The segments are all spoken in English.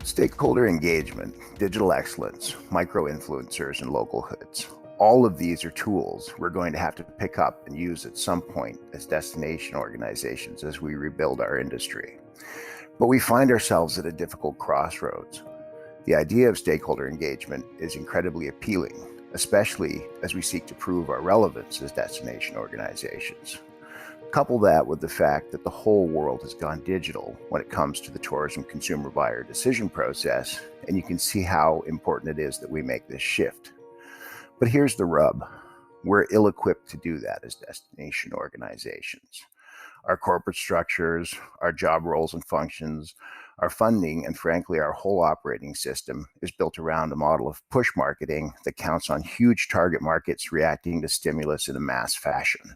Stakeholder engagement, digital excellence, micro-influencers, and local hoods. All of these are tools we're going to have to pick up and use at some point as destination organizations as we rebuild our industry. But we find ourselves at a difficult crossroads. The idea of stakeholder engagement is incredibly appealing, especially as we seek to prove our relevance as destination organizations. Couple that with the fact that the whole world has gone digital when it comes to the tourism consumer buyer decision process, and you can see how important it is that we make this shift. But here's the rub. We're ill-equipped to do that as destination organizations. Our corporate structures, our job roles and functions, our funding, and frankly, our whole operating system is built around a model of push marketing that counts on huge target markets reacting to stimulus in a mass fashion.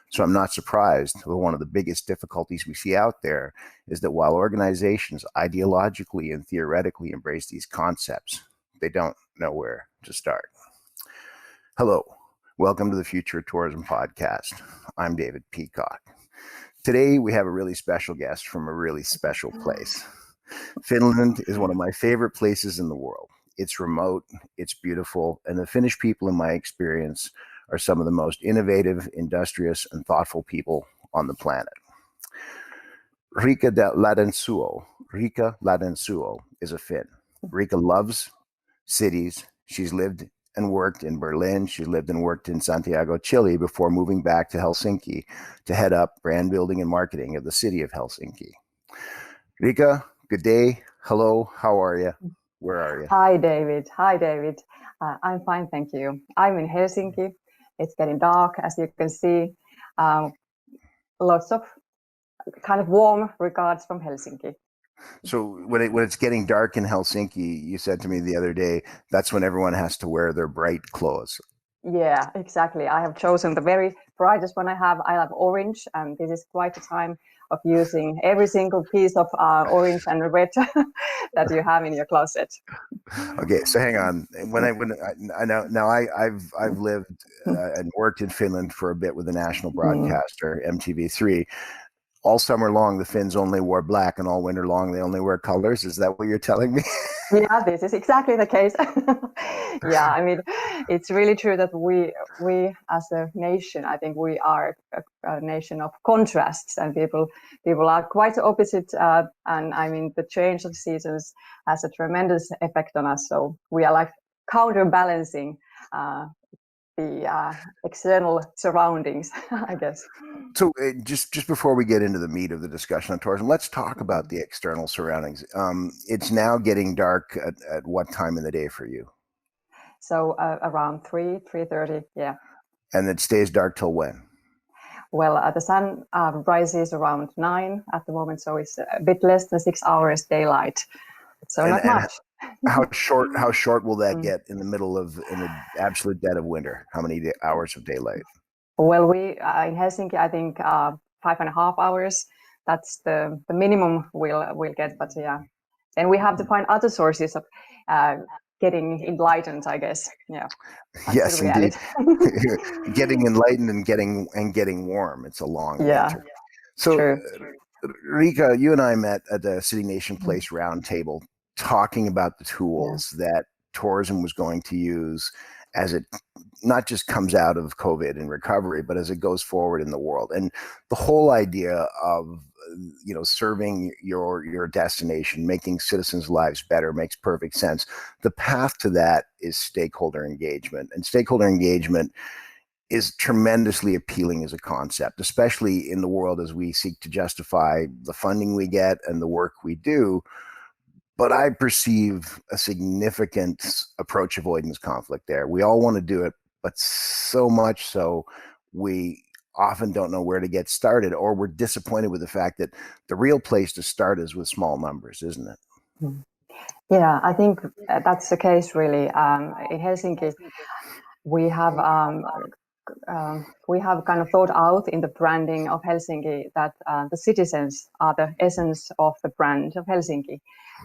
So I'm not surprised that one of the biggest difficulties we see out there is that while organizations ideologically and theoretically embrace these concepts, they don't know where to start. Hello, welcome to the Future of Tourism podcast. I'm David Peacock. Today we have a really special guest from a really special place. Finland is one of my favorite places in the world. It's remote, it's beautiful, and the Finnish people, in my experience, are some of the most innovative, industrious, and thoughtful people on the planet. Riikka Lahdensuo is a Finn. Riikka loves cities. She's lived and worked in Berlin. She lived and worked in Santiago, Chile before moving back to Helsinki to head up brand building and marketing of the City of Helsinki. Riikka, good day. Hello, how are you? Where are you? Hi, David. I'm fine, thank you. I'm in Helsinki. It's getting dark, as you can see. Lots of kind of warm regards from Helsinki. So when it's getting dark in Helsinki, you said to me the other day, that's when everyone has to wear their bright clothes. Yeah, exactly. I have chosen the very brightest one I have. I love orange, and this is quite a time of using every single piece of orange and red that you have in your closet. Okay, so hang on. I've lived and worked in Finland for a bit with the national broadcaster MTV3. All summer long, the Finns only wore black, and all winter long, they only wear colors. Is that what you're telling me? Yeah, this is exactly the case. Yeah, I mean, it's really true that we as a nation, I think we are a nation of contrasts, and people are quite opposite. And I mean, the change of seasons has a tremendous effect on us. So we are like counterbalancing the external surroundings, I guess. So just before we get into the meat of the discussion on tourism, let's talk about the external surroundings. It's now getting dark at what time in the day for you? So around 3:30, yeah. And it stays dark till when? Well, the sun rises around 9 at the moment, so it's a bit less than 6 hours daylight. So not much. How short will that get in the absolute dead of winter? How many hours of daylight? Well, we in Helsinki, I think 5.5 hours. That's the minimum we'll get. But yeah, then we have to find other sources of getting enlightened, I guess. Yeah. Yes, indeed. Getting enlightened and getting warm. It's a long winter. So, true. Riikka, you and I met at the City Nation Place roundtable, talking about the tools that tourism was going to use as it not just comes out of COVID and recovery, but as it goes forward in the world. And the whole idea of serving your destination, making citizens' lives better makes perfect sense. The path to that is stakeholder engagement, and stakeholder engagement is tremendously appealing as a concept, especially in the world as we seek to justify the funding we get and the work we do. But I perceive a significant approach avoidance conflict there. We all want to do it, but so much so we often don't know where to get started, or we're disappointed with the fact that the real place to start is with small numbers, isn't it? Yeah, I think that's the case really. In Helsinki, we have kind of thought out in the branding of Helsinki that the citizens are the essence of the brand of Helsinki.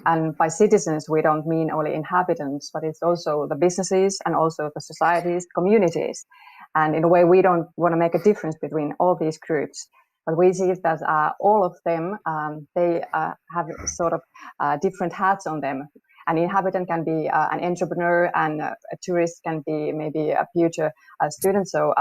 And by citizens, we don't mean only inhabitants, but it's also the businesses and also the societies, communities. And in a way, we don't want to make a difference between all these groups. but we see that all of them, they have sort of different hats on them. An inhabitant can be an entrepreneur, and a tourist can be maybe a future student. So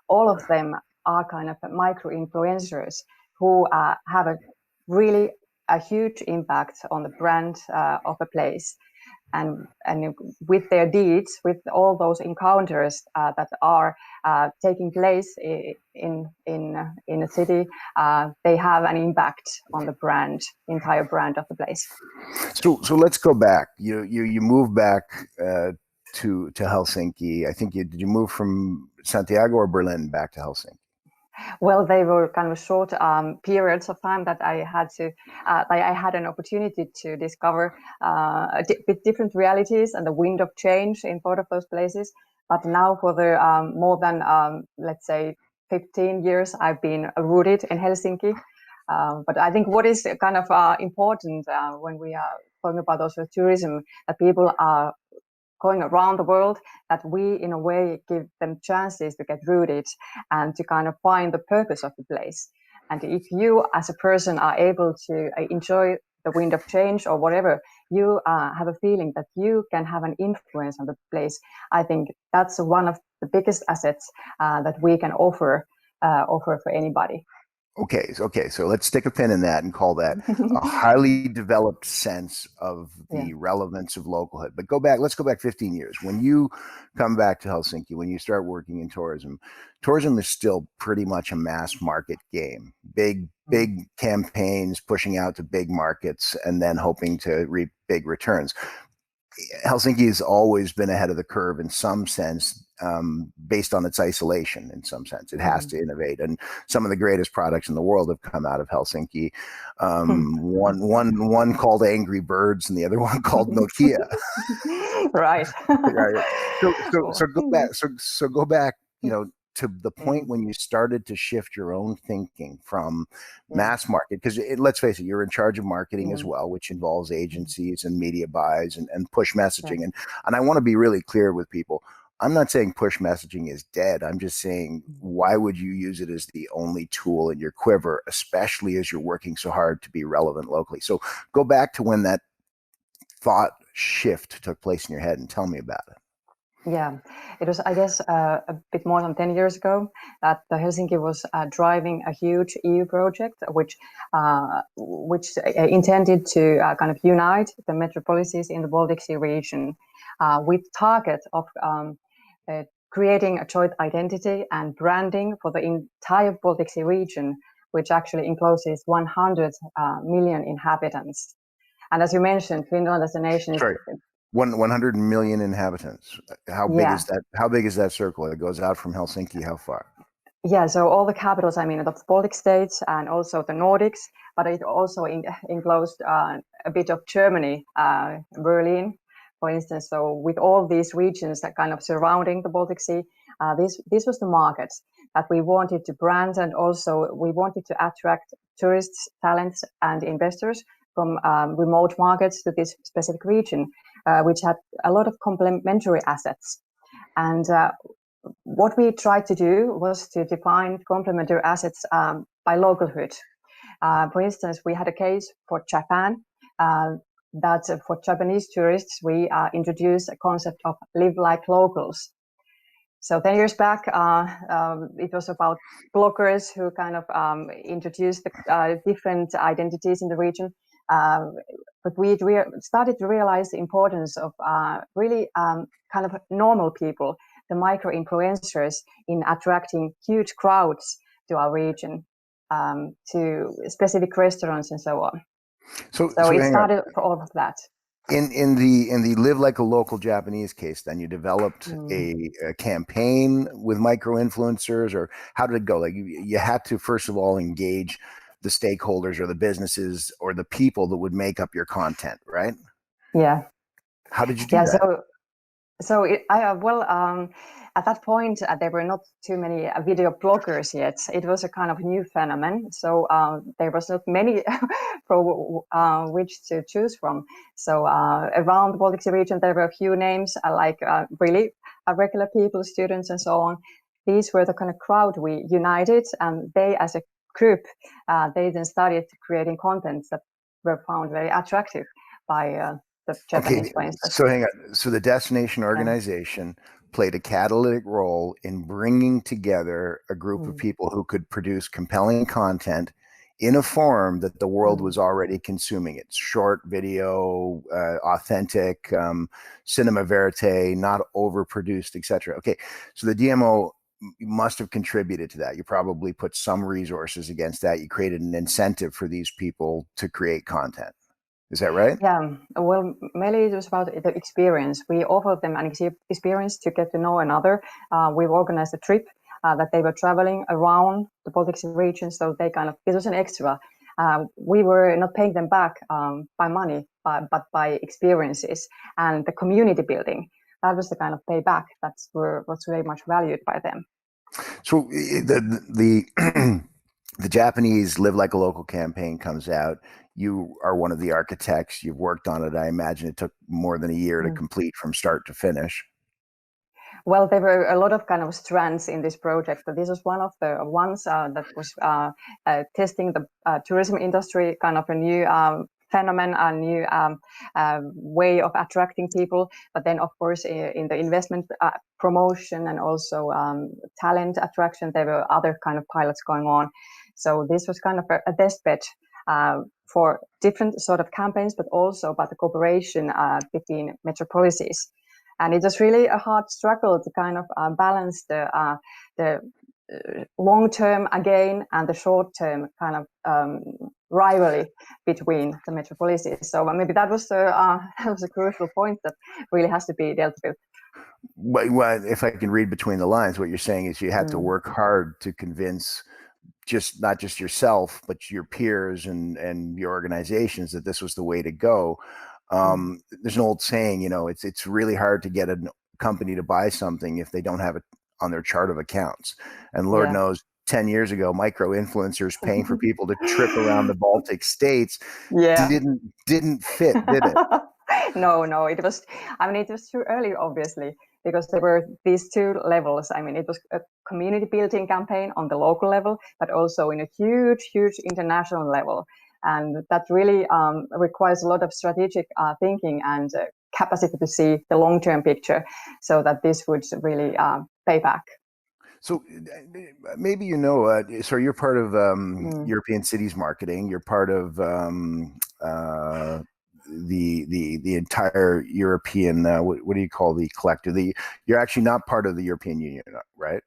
all of them are kind of micro-influencers who have a huge impact on the brand of a place. And with their deeds, with all those encounters that are taking place in a city, they have an impact on the entire brand of the place. So let's go back. You moved back to Helsinki. I think did you move from Santiago or Berlin back to Helsinki? Well, they were kind of short periods of time that I had an opportunity to discover with different realities and the wind of change in both of those places. But now for the more than, let's say, 15 years, I've been rooted in Helsinki. But I think what is kind of important when we are talking about also tourism, that people are going around the world, that we in a way give them chances to get rooted and to kind of find the purpose of the place. And if you as a person are able to enjoy the wind of change or whatever, you have a feeling that you can have an influence on the place. I think that's one of the biggest assets that we can offer for anybody. Okay, so let's stick a pin in that and call that a highly developed sense of the relevance of localhood. But let's go back 15 years. When you come back to Helsinki, when you start working in tourism is still pretty much a mass market game. Big campaigns pushing out to big markets and then hoping to reap big returns. Helsinki has always been ahead of the curve in some sense, based on its isolation. In some sense, it has to innovate, and some of the greatest products in the world have come out of Helsinki. One called Angry Birds, and the other one called Nokia. Right. Right. So go back. So go back. To the point when you started to shift your own thinking from mass market, because let's face it, you're in charge of marketing as well, which involves agencies and media buys and push messaging. And I want to be really clear with people. I'm not saying push messaging is dead. I'm just saying, why would you use it as the only tool in your quiver, especially as you're working so hard to be relevant locally? So go back to when that thought shift took place in your head and tell me about it. Yeah, it was, I guess, a bit more than 10 years ago that Helsinki was driving a huge EU project, which intended to kind of unite the metropolises in the Baltic Sea region with target of creating a joint identity and branding for the entire Baltic Sea region, which actually encloses 100 million inhabitants. And as you mentioned, Finland as a nation is 100 million inhabitants. How big is that circle? It goes out from Helsinki, how far? Yeah, so all the capitals, I mean, the Baltic states and also the Nordics, but it also enclosed a bit of Germany, Berlin, for instance. So with all these regions that kind of surrounding the Baltic Sea, this was the market that we wanted to brand, and also we wanted to attract tourists, talents, and investors from remote markets to this specific region, which had a lot of complementary assets. And what we tried to do was to define complementary assets by localhood. For instance, we had a case for Japan that for Japanese tourists, we introduced a concept of live like locals. So 10 years back, it was about bloggers who kind of introduced the different identities in the region. But we started to realize the importance of really kind of normal people, the micro-influencers, in attracting huge crowds to our region, to specific restaurants and so on. So it started for all of that. In the live like a local Japanese case, then you developed a campaign with micro-influencers, or how did it go? Like you had to first of all engage the stakeholders or the businesses or the people that would make up your content, right? Yeah. How did you do that? So at that point, there were not too many video bloggers yet. It was a kind of new phenomenon. So there was not many which to choose from. So around the Baltic Sea region, there were a few names like really regular people, students, and so on. These were the kind of crowd we united, and they as a group, they then started creating contents that were found very attractive by the Japanese, Okay, for instance. so hang on. So the destination Yeah. organization played a catalytic role in bringing together a group of people who could produce compelling content in a form that the world was already consuming. It's short video, authentic, cinema verite, not overproduced, etc. Okay, so the DMO must have contributed to that. You probably put some resources against that. You created an incentive for these people to create content. Is that right? Yeah, well, mainly it was about the experience. We offered them an experience to get to know another. We've organized a trip that they were traveling around the Baltic region, so they kind of, this was an extra. We were not paying them back by money, but by experiences and the community building. That was the kind of payback was very much valued by them. So the the Japanese Live Like a Local campaign comes out. You are one of the architects. You've worked on it. I imagine it took more than a year to complete from start to finish. Well, there were a lot of kind of strands in this project, but this was one of the ones that was testing the tourism industry, kind of a new phenomenon, a new way of attracting people. But then, of course, in the investment promotion and also talent attraction, there were other kind of pilots going on. So this was kind of a test bed for different sort of campaigns, but also about the cooperation between metropolises. And it was really a hard struggle to kind of balance the long-term again and the short-term kind of rivalry between the metropolises. So maybe that was a crucial point that really has to be dealt with. Well, if I can read between the lines, what you're saying is you had to work hard to convince not just yourself, but your peers and your organizations that this was the way to go. There's an old saying, it's really hard to get a company to buy something if they don't have it on their chart of accounts. And Lord knows, 10 years ago, micro influencers paying for people to trip around the Baltic states didn't fit, did it? No, it was. I mean, it was too early, obviously, because there were these two levels. I mean, it was a community building campaign on the local level, but also in a huge international level. And that really requires a lot of strategic thinking and capacity to see the long-term picture so that this would really pay back. So maybe so you're part of European Cities Marketing. You're part of the entire European. What do you call the collective? You're actually not part of the European Union, right?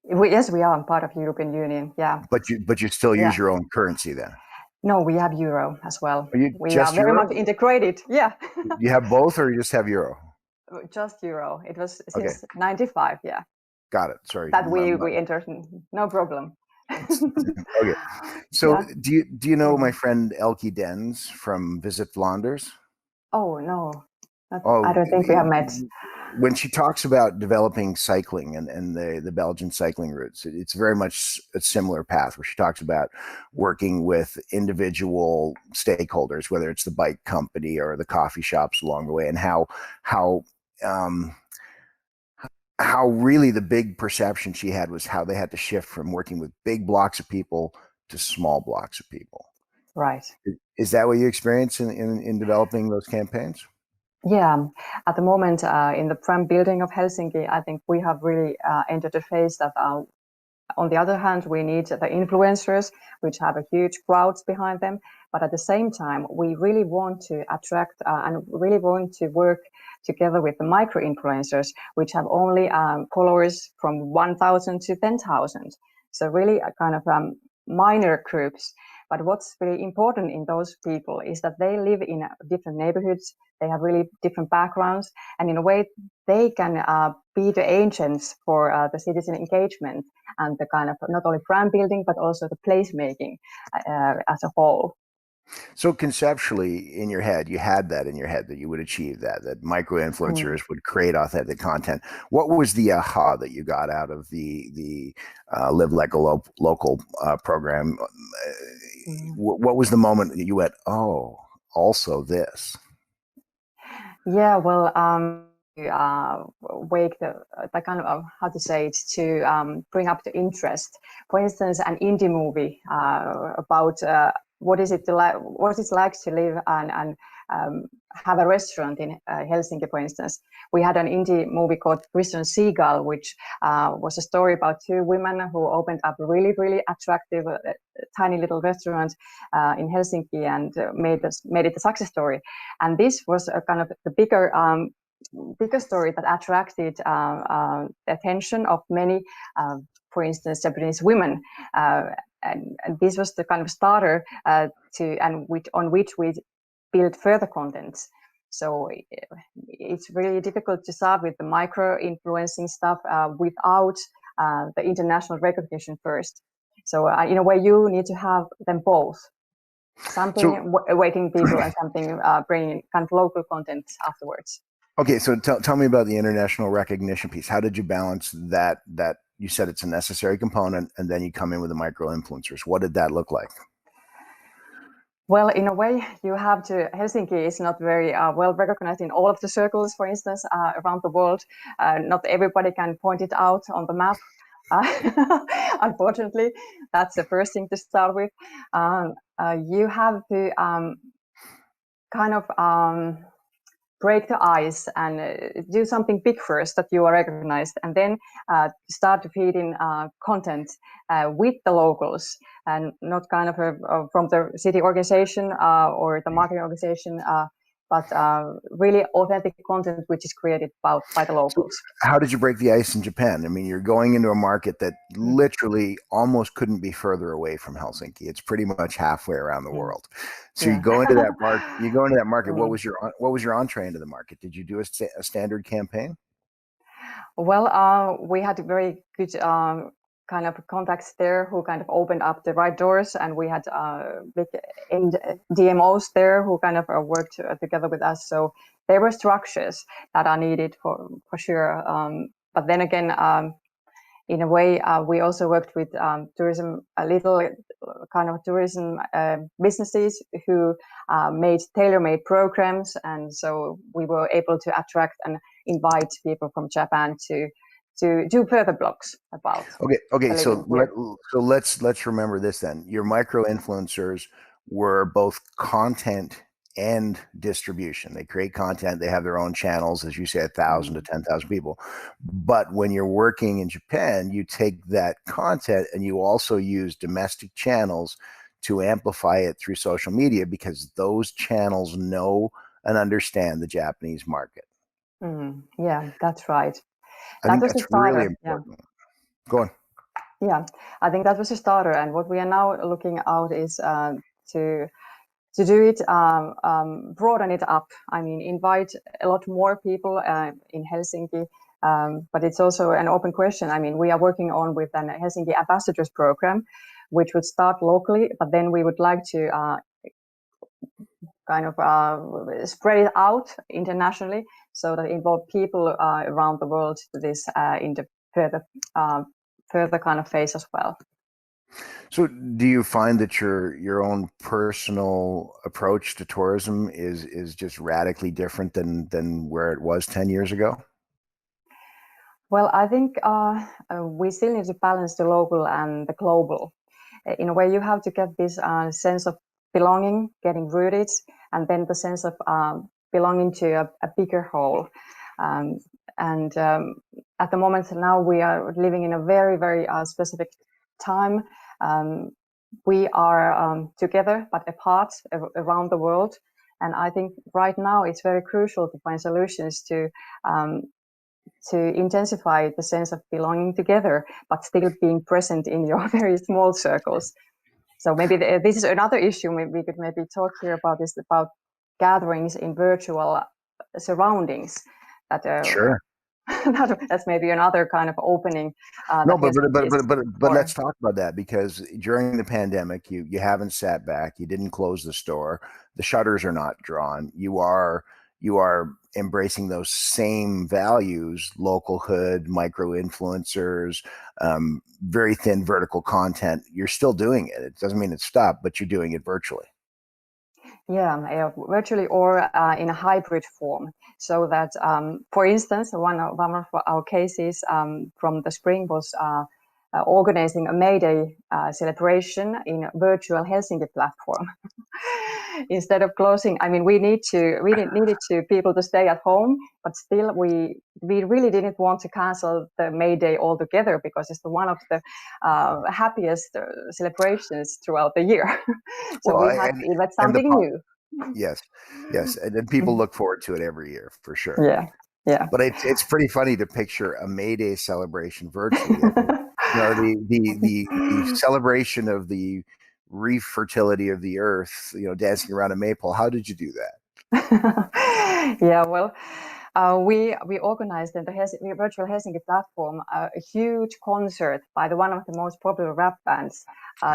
Yes, we are part of European Union. Yeah, but you still use your own currency then. No, we have euro as well. We are very Euro? much integrated. Yeah. You have both, or you just have euro? Just euro. It was since 95. Yeah. Got it. Sorry. That we entered. No problem. Okay. So do you know my friend Elke Dens from Visit Flanders? Oh no. I don't think we have met. When she talks about developing cycling and the Belgian cycling routes, it's very much a similar path where she talks about working with individual stakeholders, whether it's the bike company or the coffee shops along the way, and how really the big perception she had was how they had to shift from working with big blocks of people to small blocks of people. Right. Is that what you experience in developing those campaigns? Yeah, at the moment in the brand building of Helsinki, I think we have really entered a phase that on the other hand, we need the influencers, which have a huge crowds behind them. But at the same time, we really want to attract and really want to work together with the micro influencers, which have only followers from 1,000 to 10,000. So really a kind of minor groups. But what's really important in those people is that they live in different neighborhoods. They have really different backgrounds. And in a way, they can be the agents for the citizen engagement and the kind of not only brand building, but also the placemaking as a whole. So conceptually in your head, you had that in your head that you would achieve that micro influencers would create authentic content. What was the aha that you got out of the Live Like a Local program? What was the moment that you went, oh, also this? Yeah, well, wake the kind of how to say it, to bring up the interest. For instance, an indie movie about what it's like to live and have a restaurant in Helsinki, for instance. We had an indie movie called Christian Seagull, which was a story about two women who opened up a really, really attractive tiny little restaurant in Helsinki and made it a success story. And this was a kind of the bigger story that attracted the attention of many, for instance, Japanese women. And this was the kind of starter on which we build further content. So it's really difficult to start with the micro influencing stuff without the international recognition first. So in a way, you need to have them both. Something awakening people and something bringing kind of local content afterwards. Okay, so tell me about the international recognition piece. How did you balance that you said it's a necessary component, and then you come in with the micro influencers? What did that look like? Well, in a way, you have to. Helsinki is not very well recognized in all of the circles, for instance, around the world. Not everybody can point it out on the map. Unfortunately, that's the first thing to start with. You have to kind of break the ice and do something big first that you are recognized, and then start to feed in content with the locals, and not kind of from the city organization or the marketing organization, but really authentic content which is created by the locals. So how did you break the ice in Japan? I mean, you're going into a market that literally almost couldn't be further away from Helsinki. It's pretty much halfway around the world. So you go into that market. What was your entree into the market? Did you do a standard campaign? Well, we had very good kind of contacts there who kind of opened up the right doors, and we had big DMOs there who kind of worked together with us. So there were structures that are needed for sure. But then again, in a way, we also worked with tourism, a little kind of tourism businesses who made tailor-made programs, and so we were able to attract and invite people from Japan to do further blogs about. Okay. So let's remember this then. Your micro influencers were both content and distribution. They create content. They have their own channels, as you say, 1,000 to 10,000 people. But when you're working in Japan, you take that content and you also use domestic channels to amplify it through social media, because those channels know and understand the Japanese market. Yeah, that's right. I think that's really important. Yeah. Go on. Yeah, I think that was a starter, and what we are now looking out is to do it, broaden it up. I mean, invite a lot more people in Helsinki, but it's also an open question. I mean, we are working on with an Helsinki ambassadors program, which would start locally, but then we would like to kind of spread it out internationally, so that involve people around the world to this in the further kind of phase as well. So do you find that your own personal approach to tourism is just radically different than where it was 10 years ago? Well, I think we still need to balance the local and the global. In a way, you have to get this sense of belonging, getting rooted, and then the sense of belonging to a bigger whole. At the moment now, we are living in a very, very specific time. We are together but apart around the world, and I think right now it's very crucial to find solutions to intensify the sense of belonging together, but still being present in your very small circles. So maybe this is another issue. We could maybe talk here about this, about gatherings in virtual surroundings. Sure. That's maybe another kind of opening. No, but let's talk about that, because during the pandemic, you haven't sat back, you didn't close the store, the shutters are not drawn. You are embracing those same values: localhood, micro influencers, very thin vertical content. You're still doing it. It doesn't mean it's stopped, but you're doing it virtually. Yeah, virtually or in a hybrid form. So that, for instance, one of our cases from the spring was organizing a May Day celebration in a virtual Helsinki platform. Instead of closing, I mean, we needed to people to stay at home, but still we really didn't want to cancel the May Day altogether, because it's one of the happiest celebrations throughout the year. So Well, we had to invent and the something new. yes, yes, and then people look forward to it every year for sure. Yeah, yeah. But it's pretty funny to picture a May Day celebration virtually. I mean, the celebration of the reef fertility of the earth, dancing around a maypole. How did you do that? Yeah, well, we organized in the virtual Helsinki platform a huge concert by one of the most popular rap bands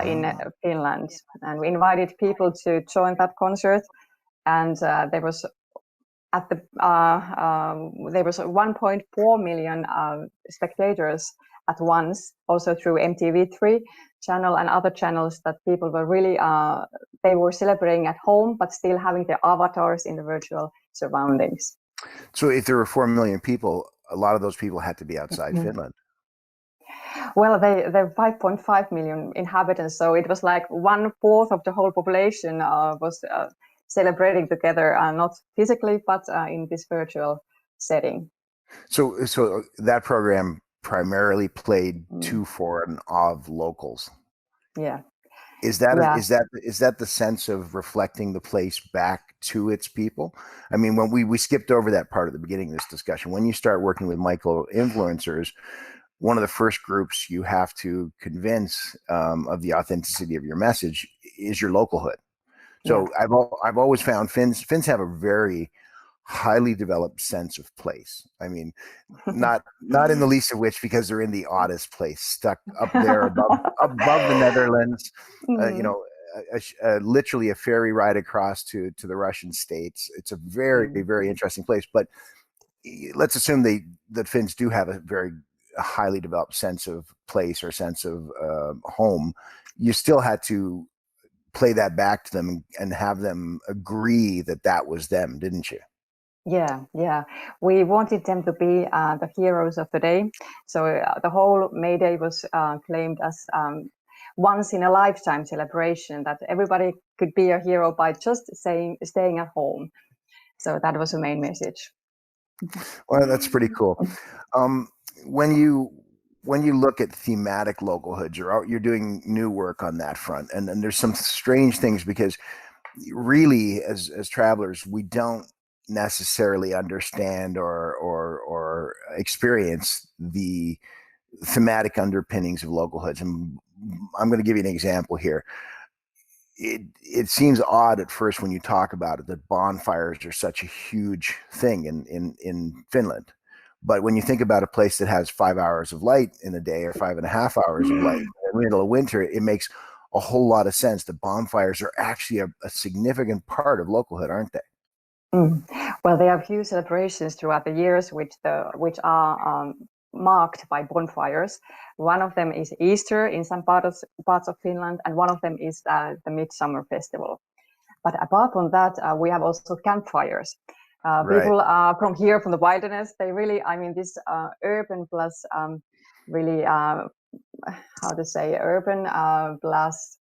in Finland, and we invited people to join that concert. And there was 1.4 million spectators at once, also through MTV3 channel and other channels, that people were really they were celebrating at home, but still having their avatars in the virtual surroundings. So if there were 4 million people, a lot of those people had to be outside Finland. Well, they're 5.5 million inhabitants, so it was like 1/4 of the whole population was celebrating together, not physically, but in this virtual setting. So that program primarily played to, for, and of locals. Yeah. Is that the sense of reflecting the place back to its people? I mean, when we skipped over that part at the beginning of this discussion, when you start working with micro influencers, one of the first groups you have to convince of the authenticity of your message is your localhood. So yeah. I've always found Finns have a very highly developed sense of place. I mean, not in the least of which because they're in the oddest place, stuck up there above the Netherlands. Literally a ferry ride across to the Russian states. It's a very very interesting place. But let's assume that Finns do have a very highly developed sense of place or sense of home. You still had to play that back to them and have them agree that was them, didn't you? Yeah. We wanted them to be the heroes of the day. So the whole May Day was claimed as once in a lifetime celebration, that everybody could be a hero by just staying at home. So that was the main message. Well, that's pretty cool. When you look at thematic localhoods, you're doing new work on that front, and there's some strange things, because really, as travelers, we don't necessarily understand or experience the thematic underpinnings of localhoods. And I'm going to give you an example here. It seems odd at first when you talk about it that bonfires are such a huge thing in Finland. But when you think about a place that has 5 hours of light in a day or 5.5 hours of light in the middle of winter, it makes a whole lot of sense that bonfires are actually a significant part of localhood, aren't they? Well, they have few celebrations throughout the years which are marked by bonfires. One of them is Easter in some parts of Finland, and one of them is the Midsummer Festival. But apart from that, we have also campfires. Right. People from here, from the wilderness, they really, I mean, this urban plus really, how to say, urban plus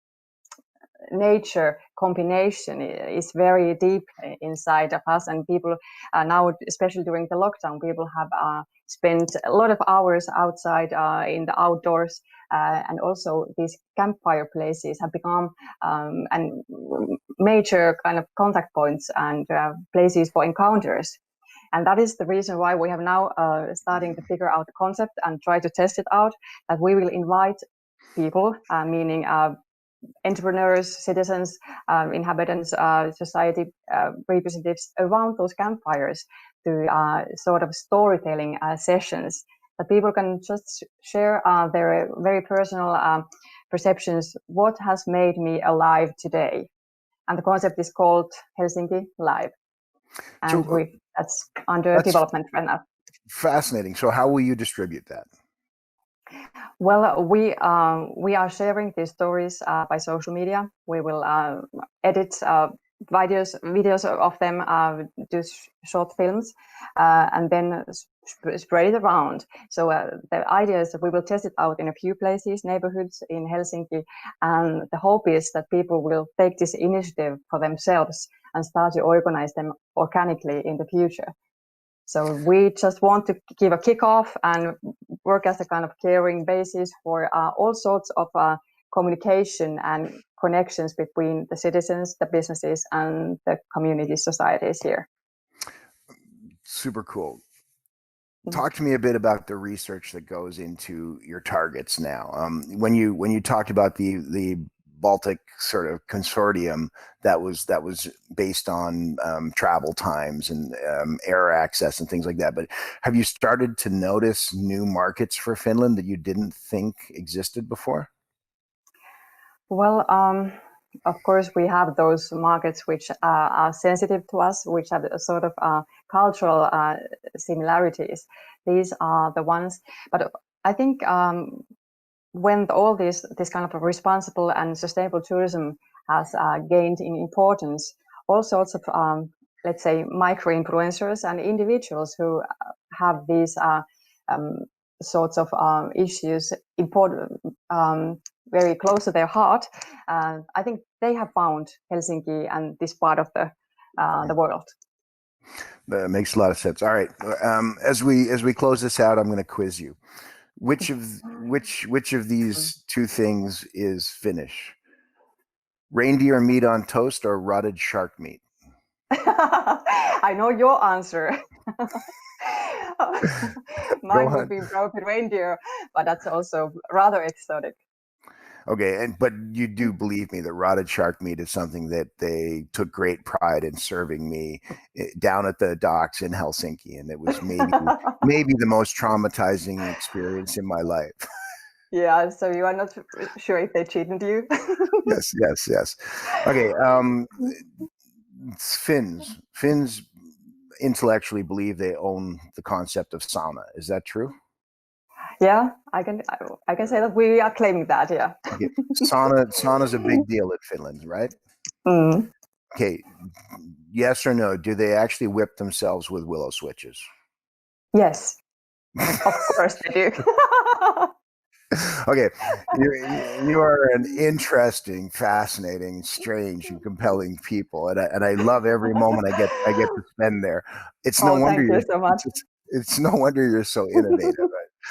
nature combination is very deep inside of us, and people now, especially during the lockdown, people have spent a lot of hours outside in the outdoors, and also these campfire places have become and major kind of contact points and places for encounters. And that is the reason why we have now starting to figure out the concept and try to test it out, that we will invite people, meaning entrepreneurs, citizens, inhabitants, society representatives around those campfires to sort of storytelling sessions, that people can just share their very personal perceptions. What has made me alive today? And the concept is called Helsinki Live. And so, that's under development right now. Fascinating. So how will you distribute that? Well, we are sharing these stories by social media. We will edit videos of them, do short films, and then spread it around. So the idea is that we will test it out in a few places, neighborhoods in Helsinki, and the hope is that people will take this initiative for themselves and start to organize them organically in the future. So we just want to give a kickoff and work as a kind of caring basis for all sorts of communication and connections between the citizens, the businesses, and the community societies here. Super cool. Talk to me a bit about the research that goes into your targets now. When you talked about the Baltic sort of consortium that was based on travel times and air access and things like that. But have you started to notice new markets for Finland that you didn't think existed before? Well, of course, we have those markets which are sensitive to us, which have a sort of cultural similarities. These are the ones. But I think when all this kind of responsible and sustainable tourism has gained in importance, all sorts of, let's say, micro-influencers and individuals who have these sorts of issues important, very close to their heart, I think they have found Helsinki and this part of the world. That makes a lot of sense. All right, as we close this out, I'm going to quiz you. Which of these two things is Finnish? Reindeer meat on toast or rotted shark meat? I know your answer. Mine would be broken reindeer, but that's also rather exotic. Okay, but you do believe me that rotted shark meat is something that they took great pride in serving me down at the docks in Helsinki, and it was maybe the most traumatizing experience in my life. Yeah, so you are not sure if they cheated you? Yes. Okay, Finns intellectually believe they own the concept of sauna. Is that true? Yeah, I can say that we are claiming that. Yeah. Okay. Sauna's a big deal in Finland, right? Mm. Okay. Yes or no? Do they actually whip themselves with willow switches? Yes, of course they do. Okay, you are an interesting, fascinating, strange, and compelling people, and I love every moment I get to spend there. It's no wonder thank you so much. It's no wonder you're so innovative.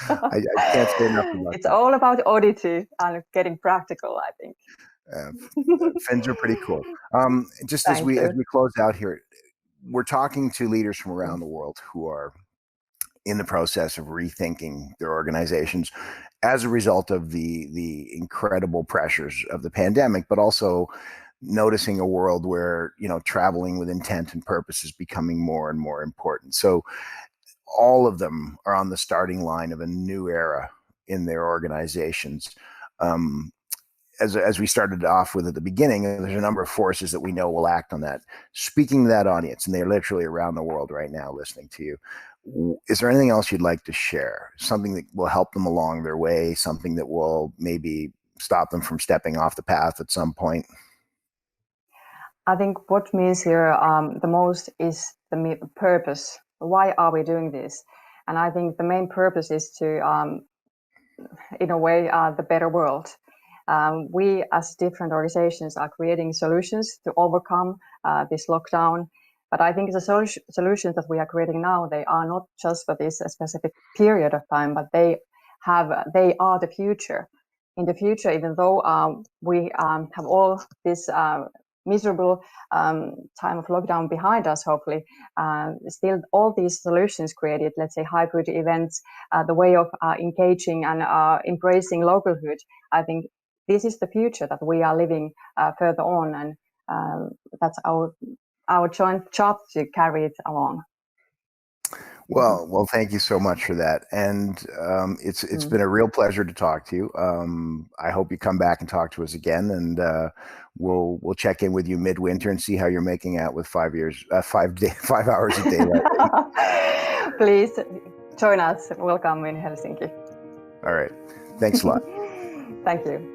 I can't say enough about it's that. all about oddity and getting practical, I think. Finns are pretty cool. Just as we close out here, we're talking to leaders from around the world who are in the process of rethinking their organizations as a result of the incredible pressures of the pandemic, but also noticing a world where traveling with intent and purpose is becoming more and more important. So all of them are on the starting line of a new era in their organizations. As we started off with at the beginning, there's a number of forces that we know will act on that. Speaking to that audience, and they're literally around the world right now listening to you, is there anything else you'd like to share? Something that will help them along their way, something that will maybe stop them from stepping off the path at some point? I think what means here the most is the purpose. Why are we doing this? And I think the main purpose is to, in a way, the better world. We as different organizations are creating solutions to overcome this lockdown. But I think the solutions that we are creating now, they are not just for this specific period of time, but they are the future. In the future, even though we have all this miserable time of lockdown behind us, hopefully, still all these solutions created, let's say hybrid events, the way of engaging and embracing localhood, I think this is the future that we are living further on, and that's our joint job to carry it along. Well, thank you so much for that, and it's been a real pleasure to talk to you. I hope you come back and talk to us again, and we'll check in with you midwinter and see how you're making out with 5 hours a day. Please join us. Welcome in Helsinki. All right, thanks a lot. Thank you.